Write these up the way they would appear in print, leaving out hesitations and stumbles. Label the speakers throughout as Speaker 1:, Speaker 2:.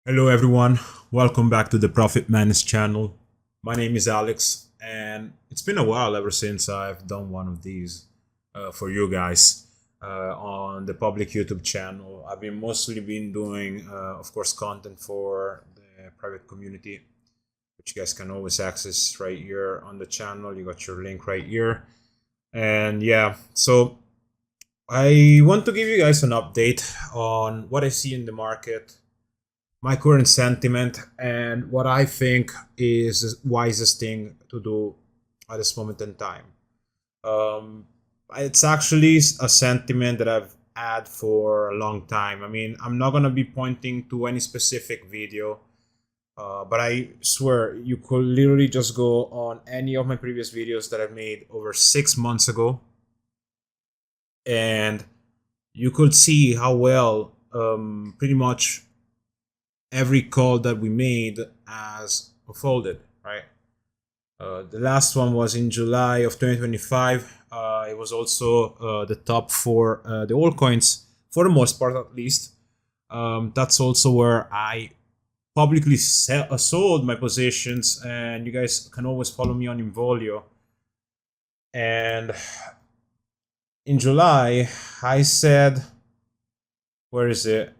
Speaker 1: Hello everyone, welcome back to the Profit Man's channel. My name is Alex and it's been a while ever since I've done one of these for you guys on the public YouTube channel. I've been mostly doing of course content for the private community, which you guys can always access right here on the channel. You got your link right here. And yeah, so I want to give you guys an update on what I see in the market, my current sentiment, and what I think is the wisest thing to do at this moment in time. It's actually a sentiment that I've had for a long time. I mean, I'm not gonna be pointing to any specific video, but I swear you could literally just go on any of my previous videos that I've made over 6 months ago, and you could see how well pretty much every call that we made has unfolded, right? The last one was in July of 2025. It was also the top for the altcoins, for the most part at least. That's also where I publicly sold my positions, and you guys can always follow me on Involio. And in July, I said, where is it?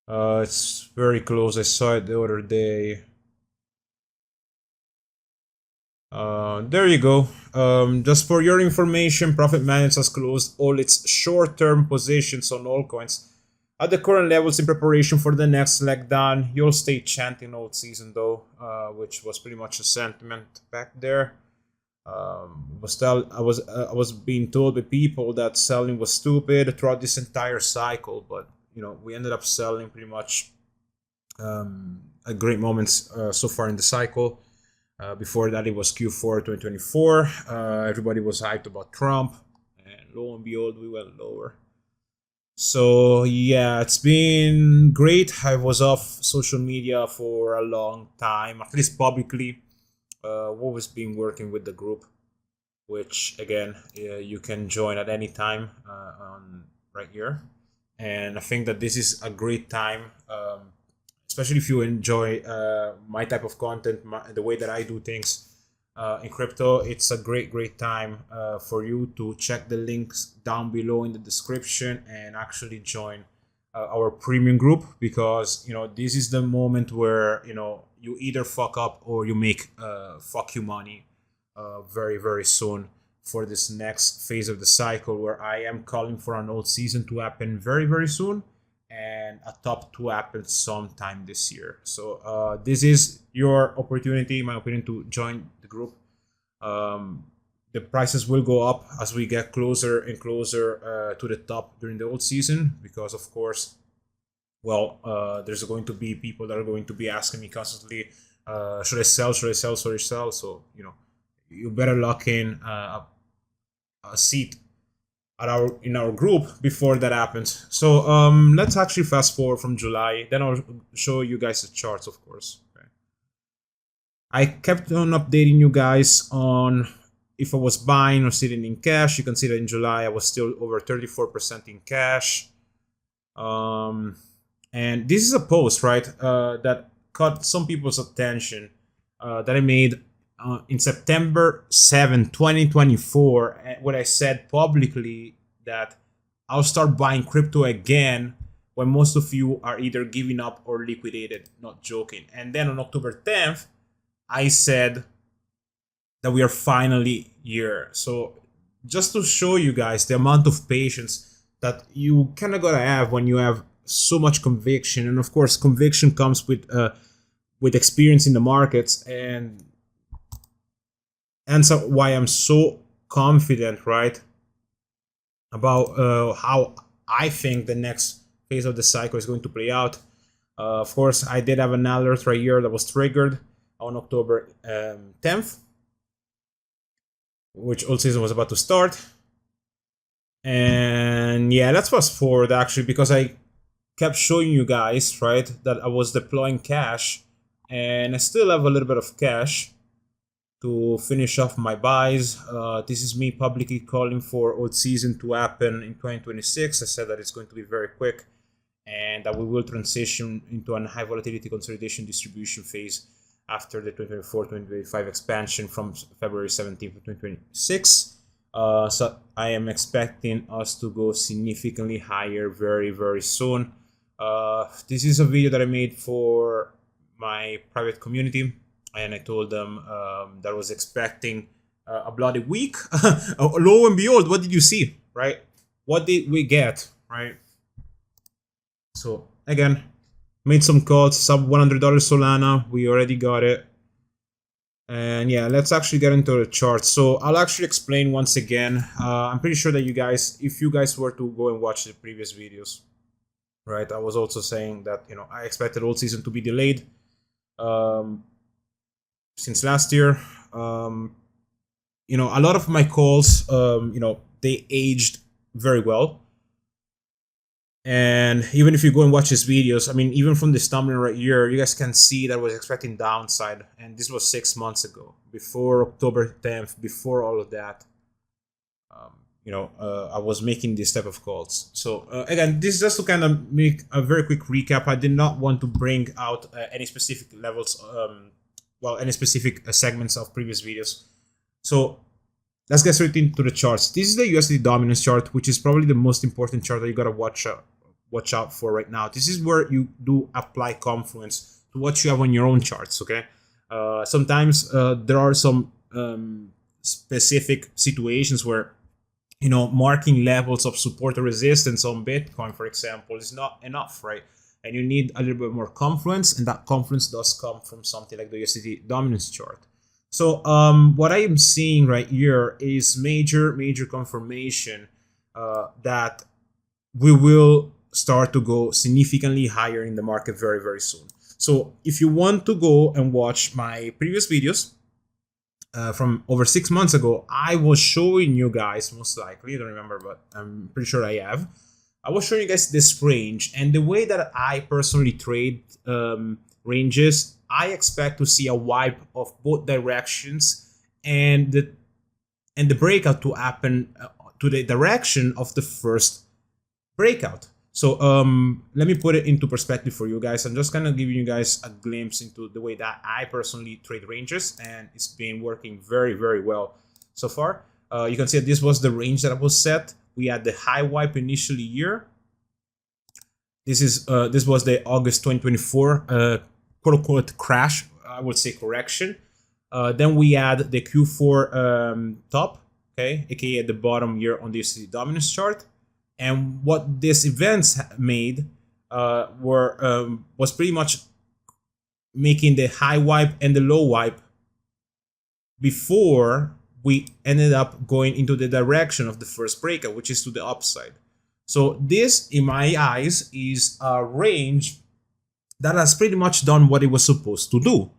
Speaker 1: It's very close. I saw it the other day. There you go. Just for your information, Profit Management has closed all its short-term positions on altcoins at the current levels in preparation for the next leg down. You'll stay chanting ALTSEASON though, which was pretty much a sentiment back there. I was being told by people that selling was stupid throughout this entire cycle, but you know, we ended up selling pretty much at great moments so far in the cycle. Before that, it was Q4 2024. Everybody was hyped about Trump, and lo and behold, we went lower. So yeah, it's been great. I was off social media for a long time, at least publicly. Always been working with the group, which again you can join at any time on right here. And I think that this is a great time, especially if you enjoy my type of content, the way that I do things in crypto. It's a great time for you to check the links down below in the description and actually join our premium group, because you know this is the moment where you know you either fuck up or you make fuck you money very soon for this next phase of the cycle, where I am calling for an ALTSEASON to happen very soon and a top 2 happen sometime this year. So this is your opportunity, in my opinion, to join the group. The prices will go up as we get closer and closer to the top during the ALTSEASON, because of course, well, there's going to be people that are going to be asking me constantly, should I sell, should I sell, should I sell? So you know, you better lock in a seat at in our group before that happens. So let's actually fast forward from July, then I'll show you guys the charts, of course. Okay. I kept on updating you guys on if I was buying or sitting in cash. You can see that in July I was still over 34% in cash. And this is a post, right, that caught some people's attention that I made in September 7, 2024, when I said publicly that I'll start buying crypto again when most of you are either giving up or liquidated. Not joking. And then on October 10th, I said that we are finally here. So just to show you guys the amount of patience that you kind of gotta have when you have so much conviction, and of course conviction comes with experience in the markets, and so why I'm so confident, right, about how I think the next phase of the cycle is going to play out. Of course, I did have an alert right here that was triggered on October 10th, which ALTSEASON was about to start. And yeah, let's fast forward actually, because I kept showing you guys, right, that I was deploying cash, and I still have a little bit of cash to finish off my buys. This is me publicly calling for ALTSEASON to happen in 2026. I said that it's going to be very quick, and that we will transition into a high volatility consolidation distribution phase after the 2024-2025 expansion from February 17th to 2026. So I am expecting us to go significantly higher very soon. This is a video that I made for my private community, and I told them that I was expecting a bloody week. Lo and behold, what did you see, right? What did we get, right? So again, made some calls, sub $100 Solana, we already got it. And yeah, let's actually get into the chart. So I'll actually explain once again. I'm pretty sure that you guys, if you guys were to go and watch the previous videos, right, I was also saying that, you know, I expected alt season to be delayed since last year. You know, a lot of my calls, you know, they aged very well. And even if you go and watch his videos, I mean, even from this thumbnail right here, you guys can see that I was expecting downside. And this was 6 months ago, before October 10th, before all of that. You know, I was making this type of calls. So again, this is just to kind of make a very quick recap. I did not want to bring out any specific levels, well, any specific segments of previous videos. So let's get straight into the charts. This is the USD dominance chart, which is probably the most important chart that you gotta watch out for right now. This is where you do apply confluence to what you have on your own charts. Okay, sometimes there are some specific situations where, you know, marking levels of support or resistance on Bitcoin, for example, is not enough, right? And you need a little bit more confluence, and that confluence does come from something like the USD dominance chart. So what I am seeing right here is major confirmation that we will start to go significantly higher in the market very soon. So if you want to go and watch my previous videos from over 6 months ago, I was showing you guys, most likely, I don't remember, but I'm pretty sure I have. I was showing you guys this range, and the way that I personally trade ranges, I expect to see a wipe of both directions, and the breakout to happen to the direction of the first breakout. So let me put it into perspective for you guys. I'm just kind of giving you guys a glimpse into the way that I personally trade ranges, and it's been working very well so far. You can see that this was the range that was set. We had the high wipe initially here. This was the August 2024 quote-unquote crash, I would say correction. Then we had the Q4 top, okay, aka at the bottom here on this dominance chart. And what these events made was pretty much making the high wipe and the low wipe before we ended up going into the direction of the first breakout, which is to the upside. So this, in my eyes, is a range that has pretty much done what it was supposed to do.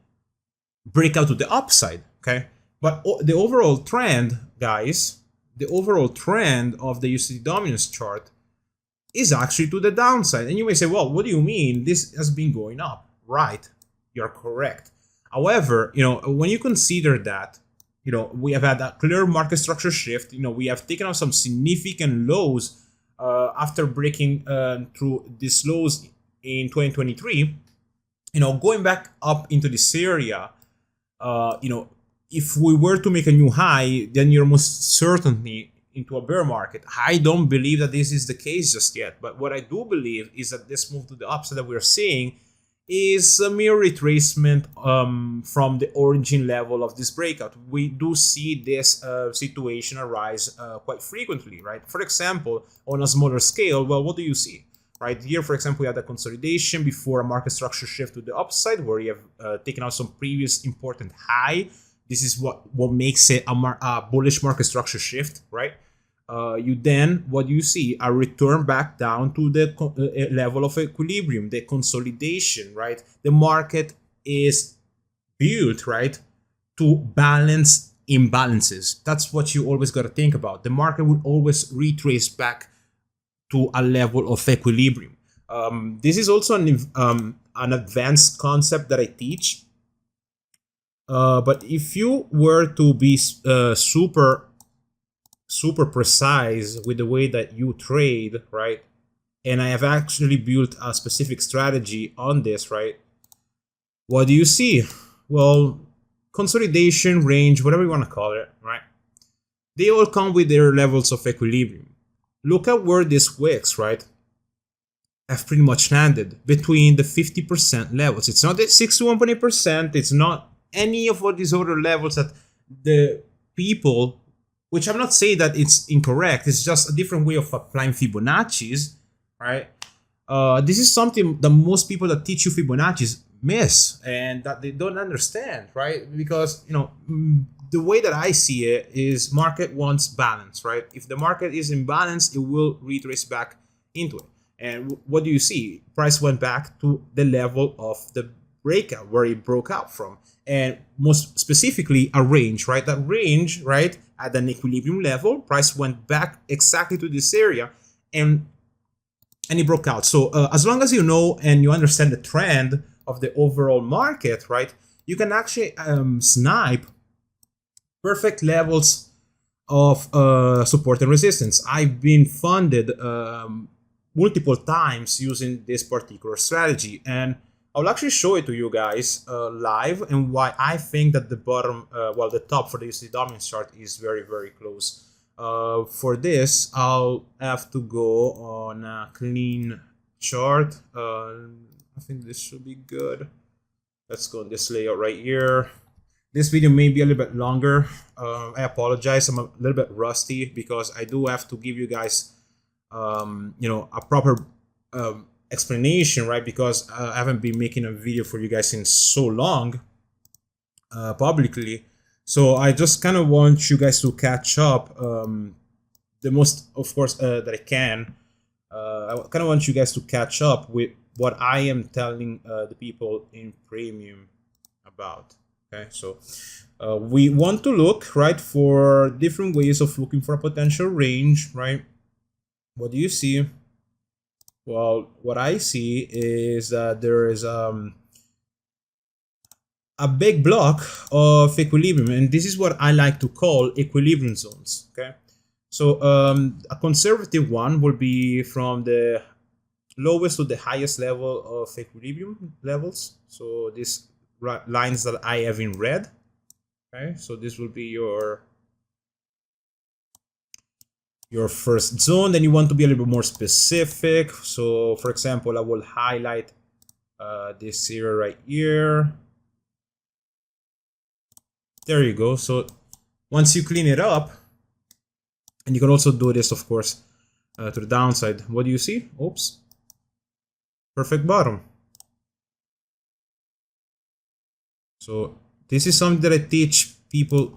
Speaker 1: Break out to the upside, okay? But the overall trend, guys, the overall trend of the USD dominance chart is actually to the downside. And you may say, well, what do you mean? This has been going up. Right, you're correct. However, you know, when you consider that, you know, we have had a clear market structure shift, you know, we have taken out some significant lows after breaking through these lows in 2023, you know, going back up into this area, you know, if we were to make a new high, then you're most certainly into a bear market. I don't believe that this is the case just yet, but what I do believe is that this move to the upside that we're seeing is a mere retracement from the origin level of this breakout. We do see this situation arise quite frequently, right? For example, on a smaller scale, well, what do you see? Right here, for example, we had a consolidation before a market structure shift to the upside, where you have taken out some previous important high. This is what makes it a bullish market structure shift, right? You then, what you see, a return back down to the level of equilibrium, the consolidation, right? The market is built, right, to balance imbalances. That's what you always got to think about. The market will always retrace back to a level of equilibrium. This is also an advanced concept that I teach. But if you were to be super precise with the way that you trade, right, and I have actually built a specific strategy on this, right? What do you see? Well, consolidation, range, whatever you want to call it, right? They all come with their levels of equilibrium. Look at where these wicks, right, have pretty much landed between the 50% levels. It's not the 61.8%, it's not any of all these other levels that the people, which I'm not saying that it's incorrect, it's just a different way of applying Fibonacci's, right? This is something that most people that teach you Fibonacci's miss and that they don't understand, right? Because, you know, the way that I see it is market wants balance, right? If the market is in balance, it will retrace back into it. And what do you see? Price went back to the level of the breakout where it broke out from, and most specifically a range, right? That range, right, at an equilibrium level, price went back exactly to this area, and it broke out. So as long as you know and you understand the trend of the overall market, right, you can actually snipe perfect levels of support and resistance. I've been funded multiple times using this particular strategy, and I'll actually show it to you guys live, and why I think that the bottom, well, the top for the USD dominance chart is very, very close. For this, I'll have to go on a clean chart. I think this should be good. Let's go on this layout right here. This video may be a little bit longer. I apologize. I'm a little bit rusty because I do have to give you guys you know, a proper explanation, right? Because I haven't been making a video for you guys in so long publicly. So I just kind of want you guys to catch up the most, of course, that I can. I kind of want you guys to catch up with what I am telling the people in premium about. Okay, so we want to look, right, for different ways of looking for a potential range, right? What do you see? Well, what I see is that there is a big block of equilibrium, and this is what I like to call equilibrium zones. Okay, so a conservative one will be from the lowest to the highest level of equilibrium levels. So these lines that I have in red. Okay, so this will be your first zone. Then you want to be a little bit more specific. So for example, I will highlight this area right here. There you go. So once you clean it up, and you can also do this, of course, to the downside. What do you see? Oops. Perfect bottom. So this is something that I teach people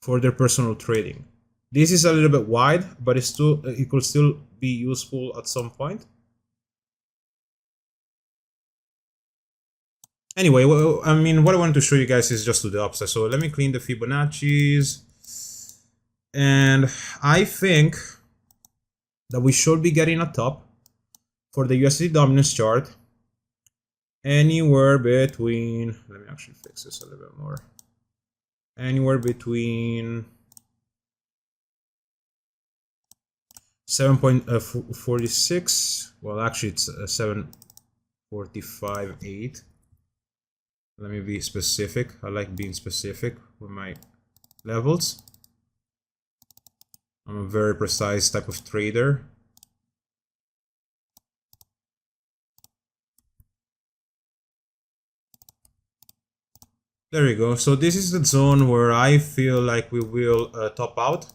Speaker 1: for their personal trading. This is a little bit wide, but it's still, it could still be useful at some point. Anyway, well, I mean, what I wanted to show you guys is just to the upside. So let me clean the Fibonacci's. And I think that we should be getting a top for the USD dominance chart anywhere between, let me actually fix this a little bit more, anywhere between 7.46, well actually it's 7.45.8. Let me be specific. I like being specific with my levels. I'm a very precise type of trader. There you go. So this is the zone where I feel like we will top out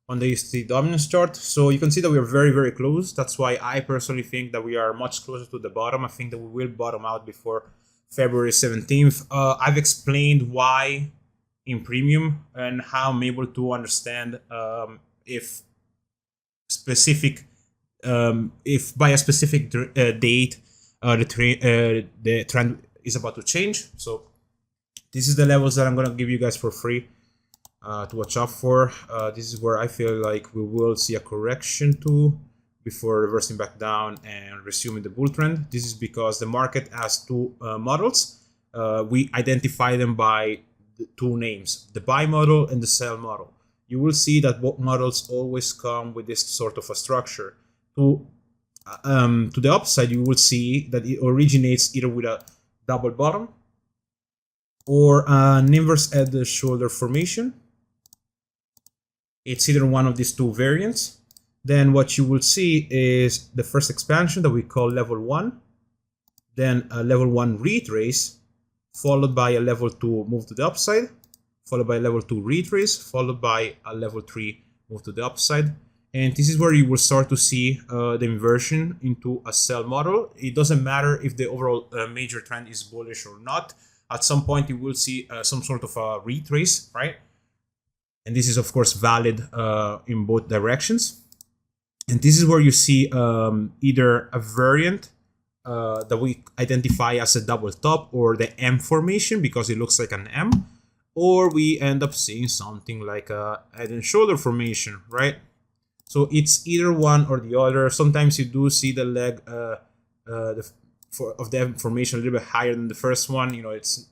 Speaker 1: on the USD dominance chart. So you can see that we are very, very close. That's why I personally think that we are much closer to the bottom. I think that we will bottom out before February 17th. I've explained why in premium and how I'm able to understand if by a specific date the trend is about to change. So this is the levels that I'm gonna give you guys for free to watch out for. This is where I feel like we will see a correction to before reversing back down and resuming the bull trend. This is because the market has two models. We identify them by the two names, the buy model and the sell model. You will see that both models always come with this sort of a structure. to the upside, you will see that it originates either with a double bottom or an inverse head shoulder formation. It's either one of these two variants. Then what you will see is the first expansion that we call level 1, then a level 1 retrace, followed by a level 2 move to the upside, followed by a level 2 retrace, followed by a level 3 move to the upside. And this is where you will start to see the inversion into a sell model. It doesn't matter if the overall major trend is bullish or not. At some point, you will see some sort of a retrace, right? And this is, of course, valid in both directions. And this is where you see either a variant that we identify as a double top or the M formation because it looks like an M, or we end up seeing something like a head and shoulder formation, right? So it's either one or the other. Sometimes you do see the leg of the M formation a little bit higher than the first one. You know, it's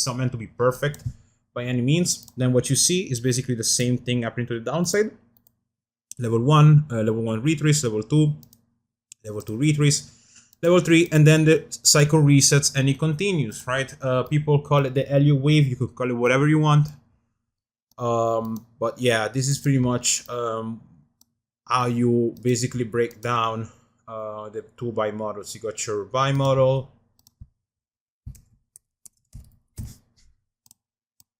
Speaker 1: not meant to be perfect by any means. Then what you see is basically the same thing happening to the downside. Level 1 retrace, level 2 retrace, level 3, and then the cycle resets and it continues, right? People call it the LU wave. You could call it whatever you want. But yeah, this is pretty much how you basically break down the two buy models. You got your buy model,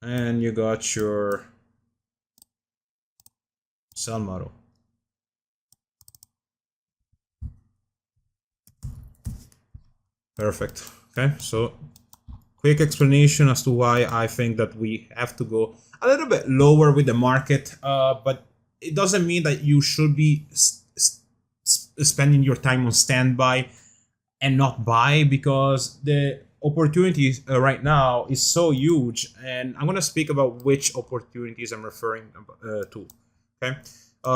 Speaker 1: and you got your sell model. Perfect. Okay, so quick explanation as to why I think that we have to go a little bit lower with the market, but it doesn't mean that you should be spending your time on standby and not buy, because the opportunities right now is so huge, and I'm gonna speak about which opportunities I'm referring to. Okay,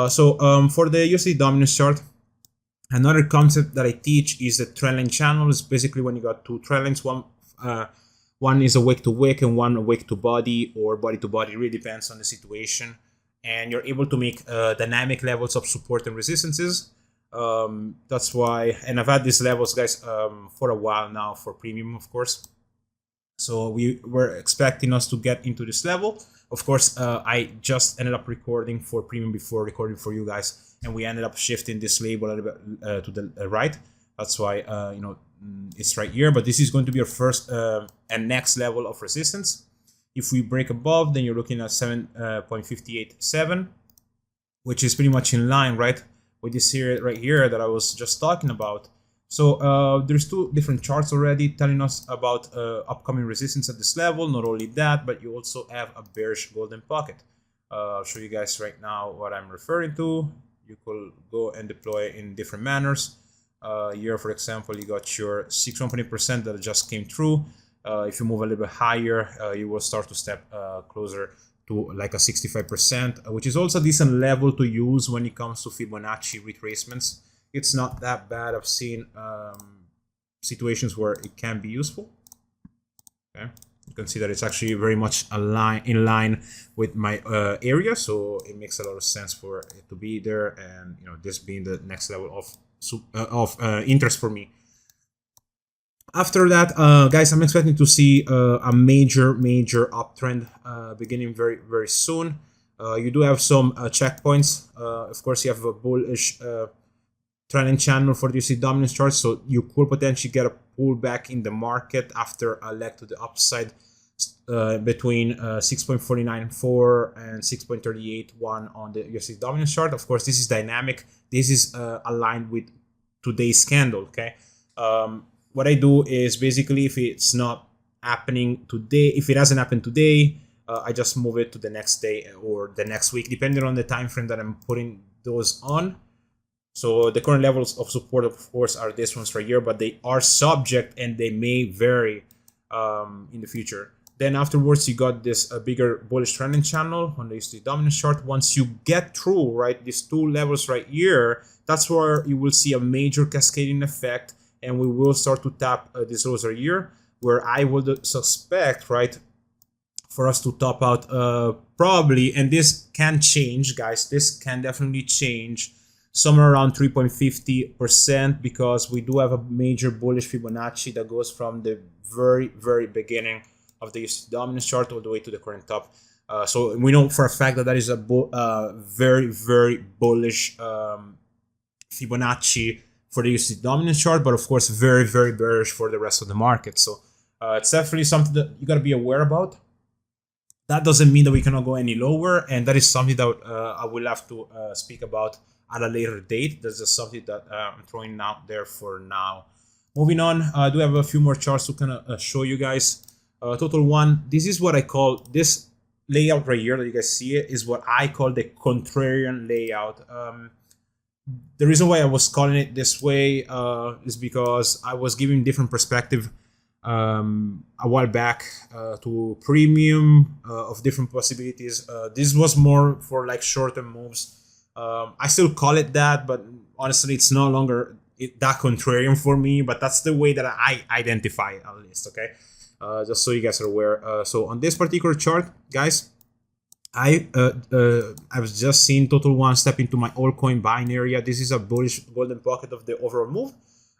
Speaker 1: so for the USD dominance chart, another concept that I teach is the trendline channel. Is basically when you got two trendlines, one is a wick to wick and one a wick to body or body to body. It really depends on the situation, and you're able to make dynamic levels of support and resistances. That's why, and I've had these levels, guys, for a while now for premium, of course. So we were expecting us to get into this level. Of course, I just ended up recording for premium before recording for you guys, and we ended up shifting this label a little bit to the right. That's why you know, it's right here. But this is going to be our first and next level of resistance. If we break above, then you're looking at 7.587, which is pretty much in line, right, with this here right here that I was just talking about. So there's two different charts already telling us about upcoming resistance at this level. Not only that, but you also have a bearish golden pocket. I'll show you guys right now what I'm referring to. You could go and deploy in different manners. Here, for example, you got your 6.1% that just came through. If you move a little bit higher, you will start to step closer to like a 65%, which is also a decent level to use when it comes to Fibonacci retracements. It's not that bad. I've seen situations where it can be useful. Okay, you can see that it's actually very much in line with my area, so it makes a lot of sense for it to be there, and you know, this being the next level of interest for me. After that, guys, I'm expecting to see a major uptrend beginning very soon. You do have some checkpoints. Of course, you have a bullish trending channel for the USD dominance chart, so you could potentially get a pullback in the market after a leg to the upside between 6.494 and 6.381 on the USD dominance chart. Of course, this is dynamic. This is aligned with today's candle. Okay, what I do is basically, if it's not happening today, if it hasn't happened today, I just move it to the next day or the next week, depending on the time frame that I'm putting those on. So the current levels of support, of course, are these ones right here, but they are subject and they may vary in the future. Then afterwards, you got this bigger bullish trending channel on the USD dominance chart. Once you get through, right, these two levels right here, that's where you will see a major cascading effect, and we will start to tap these lows right here, where I would suspect, right, for us to top out probably, and this can change, guys, this can definitely change. somewhere around 3.50%, because we do have a major bullish Fibonacci that goes from the very beginning of the USD dominance chart all the way to the current top. So we know for a fact that is a very bullish Fibonacci for the USD dominance chart, but of course very bearish for the rest of the market. So it's definitely something that you got to be aware about. That doesn't mean that we cannot go any lower, and that is something that I will have to speak about at a later date. That's just something that I'm throwing out there for now. Moving on, I do have a few more charts to kind of show you guys. Total one, this is what I call this layout right here that you guys see it, is what I call the contrarian layout. The reason why I was calling it this way is because I was giving different perspective a while back to premium of different possibilities. This was more for like short-term moves. I still call it that, but honestly it's no longer that contrarian for me, but that's the way that I identify it, at least. Okay, just so you guys are aware. So on this particular chart, guys, I was just seeing total one step into my altcoin buying area. This is a bullish golden pocket of the overall move.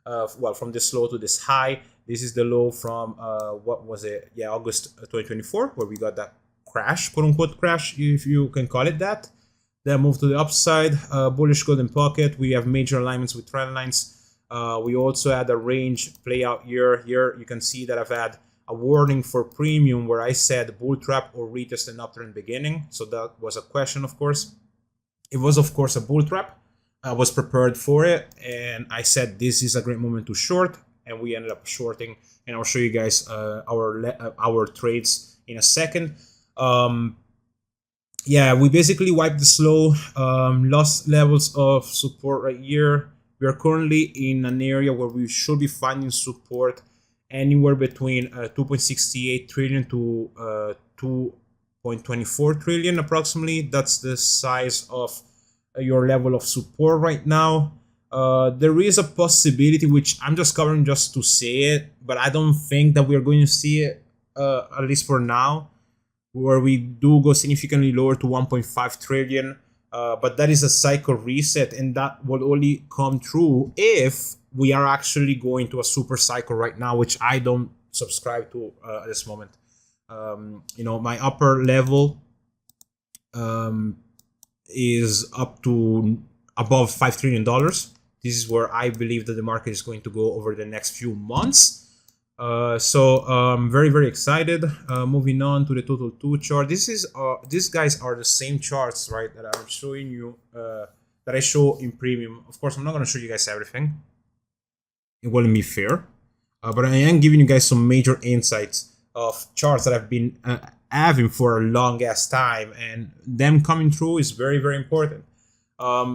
Speaker 1: Well, from this low to this high. This is the low from what was it? Yeah, August 2024, where we got that crash, quote unquote crash, if you can call it that. Then move to the upside, bullish golden pocket. We have major alignments with trend lines. We also had a range play out here. Here you can see that I've had a warning for premium where I said bull trap or retest an uptrend beginning. So that was a question, of course. It was, of course, a bull trap. I was prepared for it, and I said this is a great moment to short, and we ended up shorting. And I'll show you guys our trades in a second. Yeah, we basically wiped the slow, lost levels of support right here. We are currently in an area where we should be finding support anywhere between 2.68 trillion to 2.24 trillion approximately. That's the size of your level of support right now. There is a possibility, which I'm just covering just to say it, but I don't think that we are going to see it, at least for now, where we do go significantly lower to 1.5 trillion. But that is a cycle reset, and that will only come true if we are actually going to a super cycle right now, which I don't subscribe to at this moment. You know, my upper level is up to above $5 trillion. This is where I believe that the market is going to go over the next few months. So very excited. Moving on to the total 2 chart. These guys are the same charts, right, that I'm showing you, that I show in premium. Of course, I'm not going to show you guys everything. It wouldn't be fair, but I am giving you guys some major insights of charts that I've been having for a long ass time, and them coming through is very important.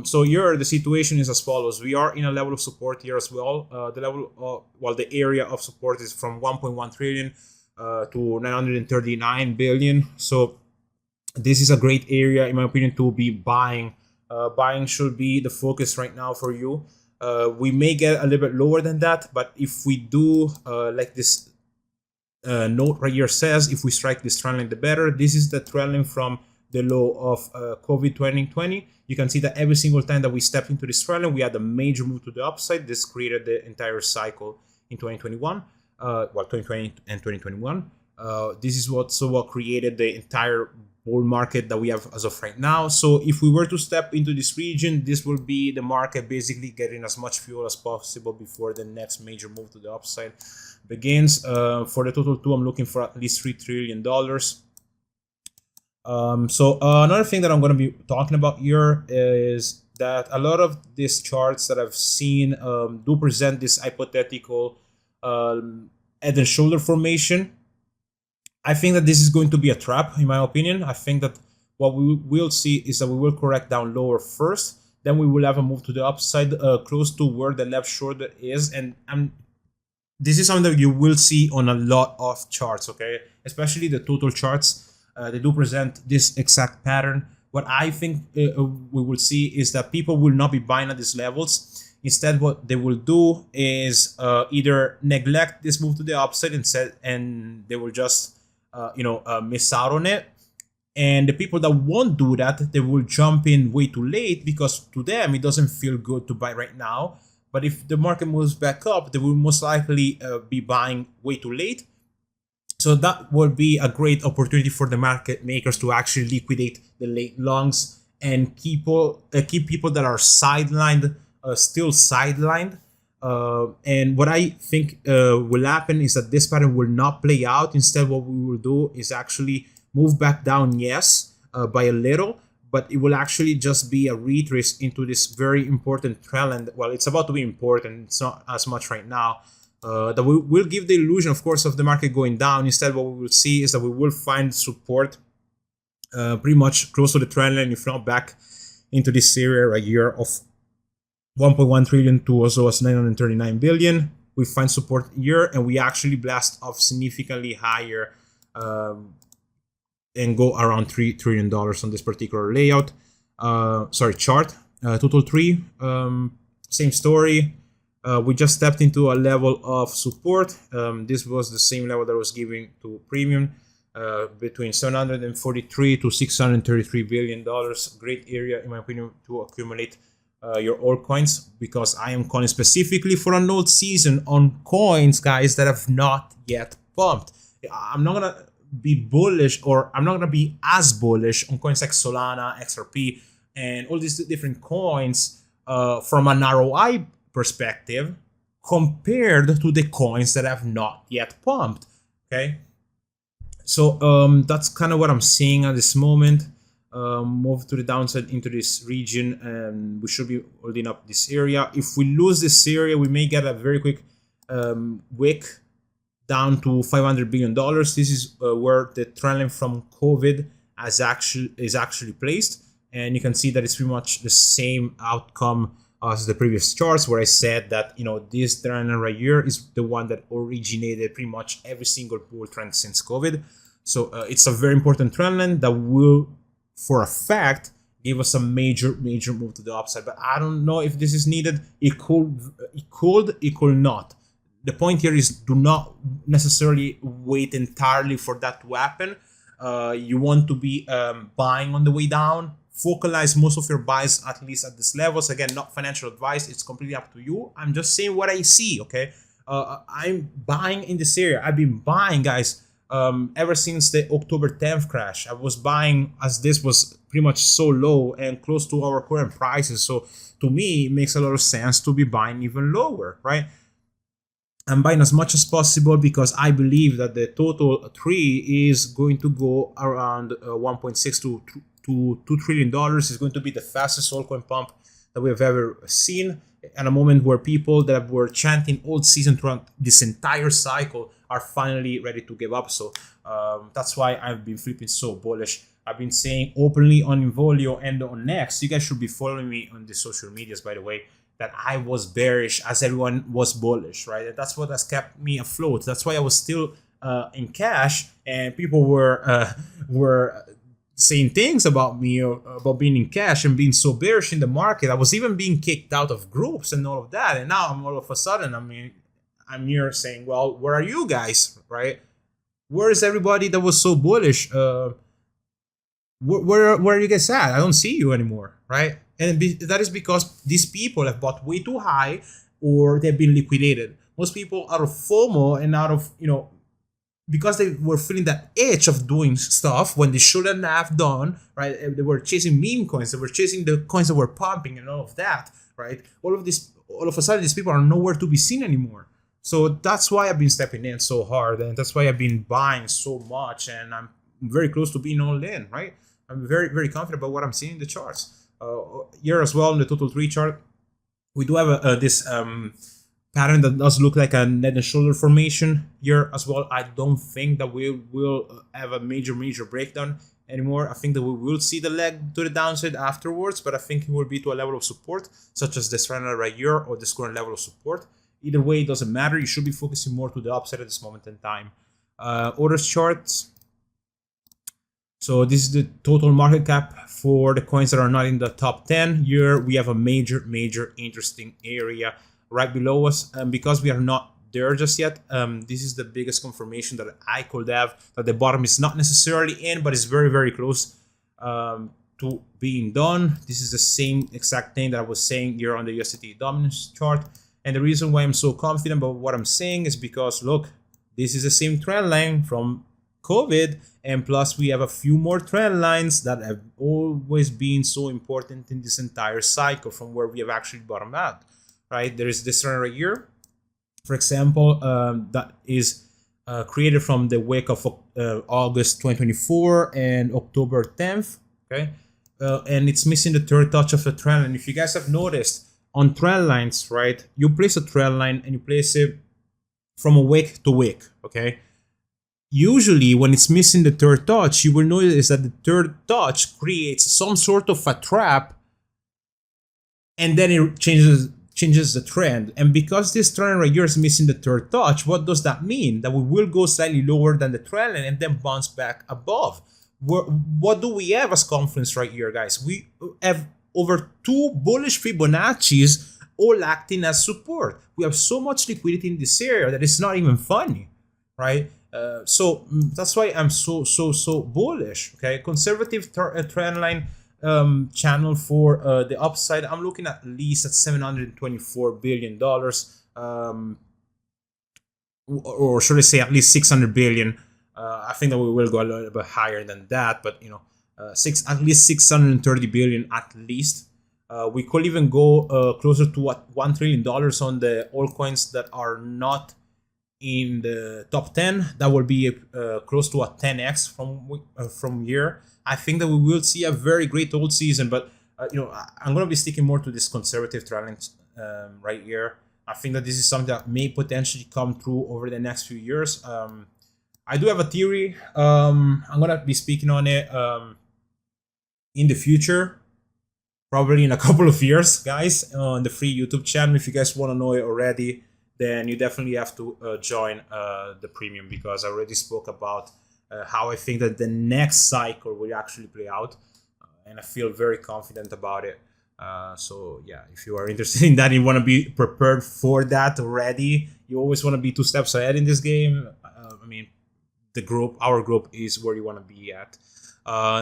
Speaker 1: So here the situation is as follows. We are in a level of support here as well. The area of support is from 1.1 trillion to 939 billion. So this is a great area, in my opinion, to be buying. Buying should be the focus right now for you. We may get a little bit lower than that, but if we do, like this note right here says, if we strike this trend line, the better. This is the trend line from the low of COVID 2020. You can see that every single time that we stepped into this trend line, we had a major move to the upside. This created the entire cycle in 2021, 2020 and 2021. This is what created the entire bull market that we have as of right now. So if we were to step into this region, this will be the market basically getting as much fuel as possible before the next major move to the upside begins. For the total 2, I'm looking for at least $3 trillion. So another thing that I'm going to be talking about here is that a lot of these charts that I've seen do present this hypothetical head and shoulder formation. I think that this is going to be a trap, in my opinion. I think that what we will see is that we will correct down lower first, then we will have a move to the upside close to where the left shoulder is, and this is something that you will see on a lot of charts, okay, especially the total charts. They do present this exact pattern. What I think we will see is that people will not be buying at these levels. Instead, what they will do is either neglect this move to the upside and they will just miss out on it, And the people that won't do that, they will jump in way too late because to them it doesn't feel good to buy right now. But if the market moves back up, they will most likely be buying way too late. So that will be a great opportunity for the market makers to actually liquidate the late longs and keep people that are sidelined still sidelined. And what I think will happen is that this pattern will not play out. Instead, what we will do is actually move back down, yes, by a little, but it will actually just be a retrace into this very important trend line. Well, it's about to be important. It's not as much right now. That will give the illusion, of course, of the market going down. Instead, what we will see is that we will find support pretty much close to the trend line, if not back into this area right here of 1.1 trillion to as low as 939 billion. We find support here, and we actually blast off significantly higher and go around $3 trillion on this particular layout. Chart. Total 3, same story. We just stepped into a level of support. This was the same level that I was giving to premium, between 743 to 633 billion dollars. Great area, in my opinion, to accumulate your altcoins, because I am calling specifically for an old season on coins, guys, that have not yet pumped. I'm not gonna be bullish, or I'm not gonna be as bullish on coins like Solana, XRP, and all these different coins from an ROI perspective compared to the coins that have not yet pumped. Okay, so that's kind of what I'm seeing at this moment. Move to the downside into this region, and we should be holding up this area. If we lose this area, we may get a very quick wick down to $500 billion. This is where the trend line from COVID is actually placed, and you can see that it's pretty much the same outcome as the previous charts, where I said that, you know, this trend line right here is the one that originated pretty much every single bull trend since COVID. So it's a very important trend line that will, for a fact, give us a major move to the upside. But I don't know if this is needed. It could not. The point here is, do not necessarily wait entirely for that to happen. You want to be buying on the way down. Focalize most of your buys at least at these levels. Again, not financial advice. It's completely up to you. I'm just saying what I see, okay? I'm buying in this area. I've been buying, guys, ever since the October 10th crash. I was buying as this was pretty much so low and close to our current prices. So to me, it makes a lot of sense to be buying even lower, right? I'm buying as much as possible because I believe that the total 3 is going to go around 1.6 to $2 trillion. Is going to be the fastest altcoin pump that we have ever seen, at a moment where people that were chanting old season throughout this entire cycle are finally ready to give up. So that's why I've been flipping so bullish. I've been saying openly on Involio and on MEXC. You guys should be following me on the social medias, by the way, that I was bearish as everyone was bullish, right? And that's what has kept me afloat. That's why I was still in cash, and people were saying things about me, about being in cash and being so bearish in the market. I was even being kicked out of groups and all of that. And now I'm all of a sudden, I'm here saying, well, where are you guys, right? Where is everybody that was so bullish? Where are you guys at? I don't see you anymore, right? And that is because these people have bought way too high, or they've been liquidated. Most people, out of FOMO and out of, because they were feeling that itch of doing stuff when they shouldn't have done, right? They were chasing meme coins. They were chasing the coins that were pumping and all of that, right? All of a sudden, these people are nowhere to be seen anymore. So that's why I've been stepping in so hard, and that's why I've been buying so much, and I'm very close to being all in, right? I'm very confident about what I'm seeing in the charts. Here as well, in the total 3 chart, we do have this pattern that does look like a head and shoulder formation here as well. I don't think that we will have a major breakdown anymore. I think that we will see the leg to the downside afterwards, but I think it will be to a level of support, such as this trend right here or this current level of support. Either way, it doesn't matter. You should be focusing more to the upside at this moment in time. Orders charts. So this is the total market cap for the coins that are not in the top 10. Here we have a major interesting area right below us, and because we are not there just yet. This is the biggest confirmation that I could have, that the bottom is not necessarily in, but it's very, very close to being done. This is the same exact thing that I was saying here on the USDT dominance chart. And the reason why I'm so confident about what I'm saying is because, look, this is the same trend line from COVID, and plus we have a few more trend lines that have always been so important in this entire cycle from where we have actually bottomed out, right? There is this trend right here, for example, that is created from the wake of August 2024 and October 10th, okay? And it's missing the third touch of the trend line. If you guys have noticed, on trend lines, right, you place a trend line and you place it from a wick to wick, okay? Usually when it's missing the third touch, you will notice that the third touch creates some sort of a trap, and then it changes the trend. And because this trend right here is missing the third touch, what does that mean? That we will go slightly lower than the trend line and then bounce back above. What do we have as confluence right here, guys? We have over 2 bullish Fibonacci's all acting as support. We have so much liquidity in this area that it's not even funny, right? So that's why I'm so bullish. Okay, conservative trend line channel for the upside. I'm looking at least at $724 billion, or should I say at least 600 billion. I think that we will go a little bit higher than that, but you know, at least 630 billion at least. We could even go closer to what $1 trillion on the altcoins that are not in the top 10. That will be close to a 10x from here. I think that we will see a very great old season, but you know, I'm gonna be sticking more to this conservative trend right here. I think that this is something that may potentially come through over the next few years. I do have a theory. I'm gonna be speaking on it in the future, probably in a couple of years, guys, on the free YouTube channel. If you guys want to know it already, then you definitely have to join the premium, because I already spoke about how I think that the next cycle will actually play out, and I feel very confident about it. So yeah, if you are interested in that, you want to be prepared for that already. You always want to be 2 steps ahead in this game. I mean, our group is where you want to be at.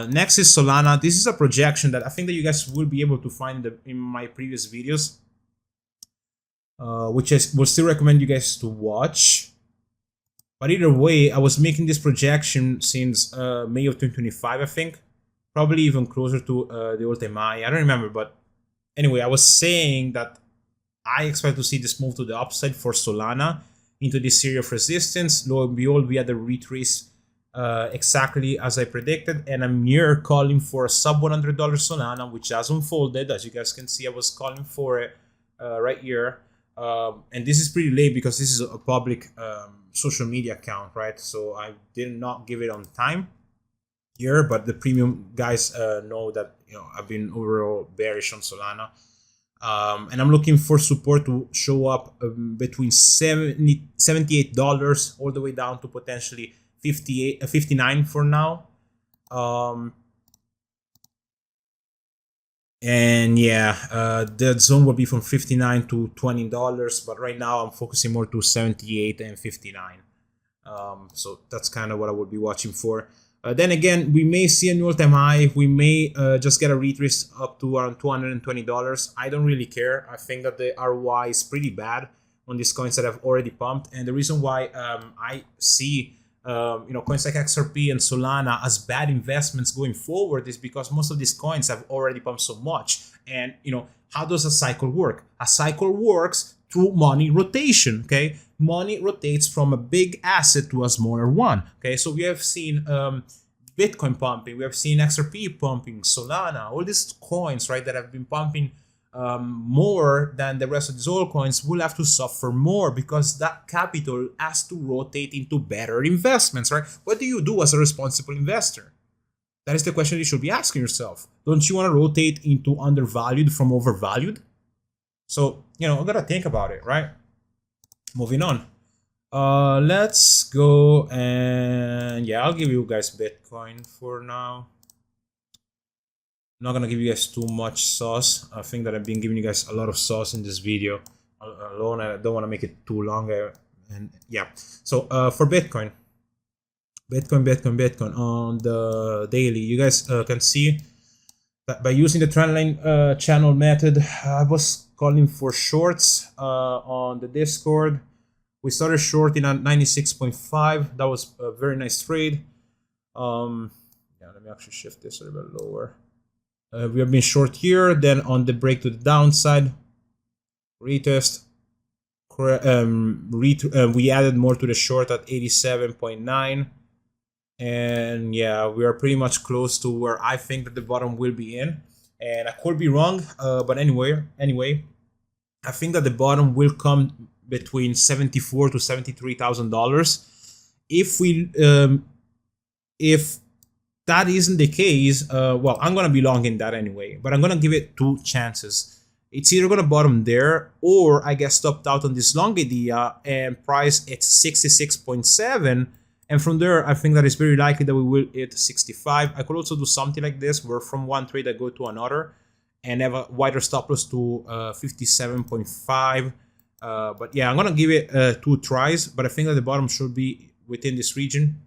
Speaker 1: Next is Solana. This is a projection that I think that you guys will be able to find in my previous videos, which I will still recommend you guys to watch. But either way, I was making this projection since May of 2025, I think. Probably even closer to the all-time high. I don't remember, but anyway, I was saying that I expect to see this move to the upside for Solana into this area of resistance. Lo and behold, we had a retrace exactly as I predicted, and I'm here calling for a sub $100 Solana, which has unfolded. As you guys can see, I was calling for it right here, and this is pretty late because this is a public social media account, right? So I did not give it on time here, but the premium guys know that, you know, I've been overall bearish on Solana. And I'm looking for support to show up between $78 all the way down to potentially 59 for now. And yeah, the zone will be from $59 to $20, but right now I'm focusing more to 78 and 59. So that's kind of what I would be watching for. Then again, we may see a new all-time high. We may just get a retrace up to around $220. I don't really care. I think that the ROI is pretty bad on these coins that have already pumped. And the reason why I see you know, coins like XRP and Solana as bad investments going forward is because most of these coins have already pumped so much. And you know, how does a cycle work? A cycle works through money rotation. Okay, money rotates from a big asset to a smaller one. Okay, so we have seen Bitcoin pumping, we have seen XRP pumping, Solana, all these coins, right, that have been pumping more than the rest of these altcoins will have to suffer more because that capital has to rotate into better investments, right? What do you do as a responsible investor? That is the question you should be asking yourself. Don't you want to rotate into undervalued from overvalued? So, you know, I gotta think about it, right? Moving on. Let's go, and yeah, I'll give you guys Bitcoin for now. I'm not gonna give you guys too much sauce. I think that I've been giving you guys a lot of sauce in this video alone. I don't want to make it too long. And yeah, so for Bitcoin on the daily, you guys can see that by using the trendline channel method, I was calling for shorts on the Discord. We started shorting at 96.5. That was a very nice trade. Yeah, let me actually shift this a little bit lower. We have been short here, then on the break to the downside, retest. We added more to the short at 87.9. And yeah, we are pretty much close to where I think that the bottom will be in. And I could be wrong, but anyway, I think that the bottom will come between $74,000 to $73,000. If that isn't the case, well, I'm gonna be long in that anyway, but I'm gonna give it 2 chances. It's either gonna bottom there, or I get stopped out on this long idea and price at 66.7. And from there, I think that it's very likely that we will hit 65. I could also do something like this, where from one trade I go to another and have a wider stop loss to 57.5. But yeah, I'm gonna give it 2 tries, but I think that the bottom should be within this region.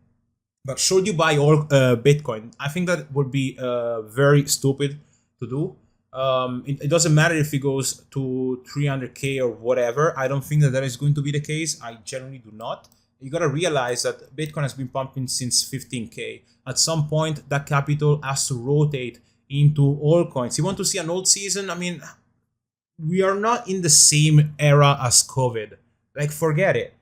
Speaker 1: But should you buy all Bitcoin? I think that would be very stupid to do. It doesn't matter if it goes to 300k or whatever. I don't think that that is going to be the case. I generally do not. You gotta realize that Bitcoin has been pumping since 15k. At some point, that capital has to rotate into altcoins. You want to see an old season? I mean, we are not in the same era as COVID. Like, forget it,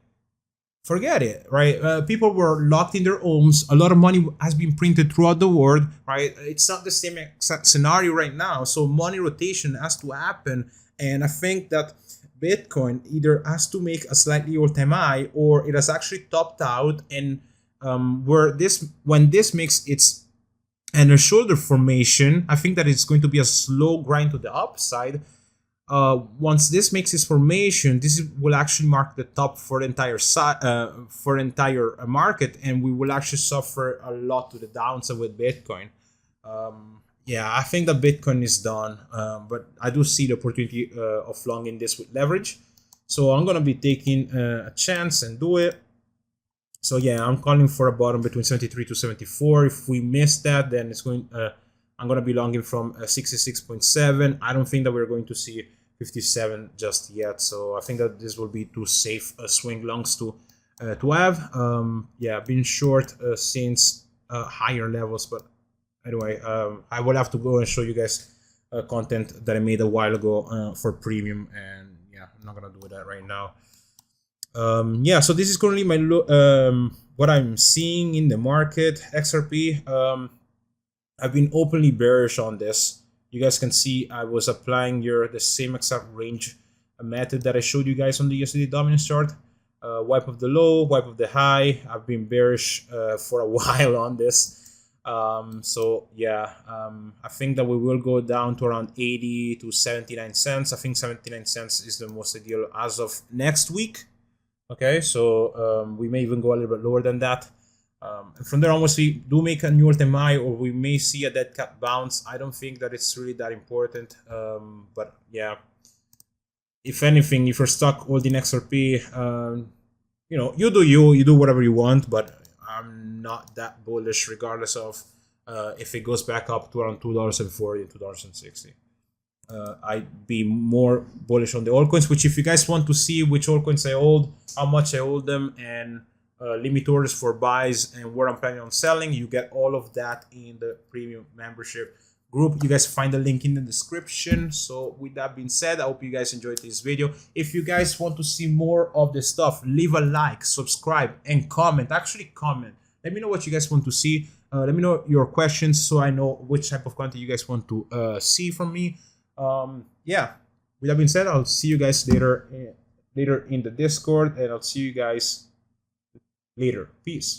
Speaker 1: right? People were locked in their homes. A lot of money has been printed throughout the world, right? It's not the same exact scenario right now. So money rotation has to happen, and I think that Bitcoin either has to make a slightly all-time high, or it has actually topped out. And when this makes its and a shoulder formation, I think that it's going to be a slow grind to the upside. Once this makes its formation, this will actually mark the top for the entire market, and we will actually suffer a lot to the downside with Bitcoin. Yeah, I think that Bitcoin is done, but I do see the opportunity of longing this with leverage. So I'm gonna be taking a chance and do it. So yeah, I'm calling for a bottom between 73 to 74. If we miss that, then it's going. I'm gonna be longing from 66.7. I don't think that we're going to see 57 just yet. So I think that this will be too safe swing longs to have. Yeah, been short since higher levels, but anyway, I will have to go and show you guys content that I made a while ago for premium, and yeah, I'm not gonna do that right now. Yeah, so this is currently my what I'm seeing in the market. XRP, I've been openly bearish on this. You guys can see I was applying here the same exact range method that I showed you guys on the USD dominance chart. Wipe of the low, wipe of the high. I've been bearish for a while on this. So yeah, I think that we will go down to around 80 to 79 cents. I think 79 cents is the most ideal as of next week. Okay, so we may even go a little bit lower than that. And from there onwards, we do make a new all-time high, or we may see a dead cat bounce. I don't think that it's really that important. But yeah, if anything, if you're stuck holding XRP, you know, you do whatever you want, but I'm not that bullish, regardless of if it goes back up to around $2.40 and $2.60. I'd be more bullish on the altcoins, which if you guys want to see which altcoins I hold, how much I hold them, and limit orders for buys and where I'm planning on selling, you get all of that in the premium membership group. You guys find the link in the description. So with that being said, I hope you guys enjoyed this video. If you guys want to see more of this stuff, leave a like, subscribe, and comment. Actually comment. Let me know what you guys want to see. Let me know your questions so I know which type of content you guys want to see from me. Yeah, with that being said, I'll see you guys later in the Discord, and I'll see you guys later. Peace.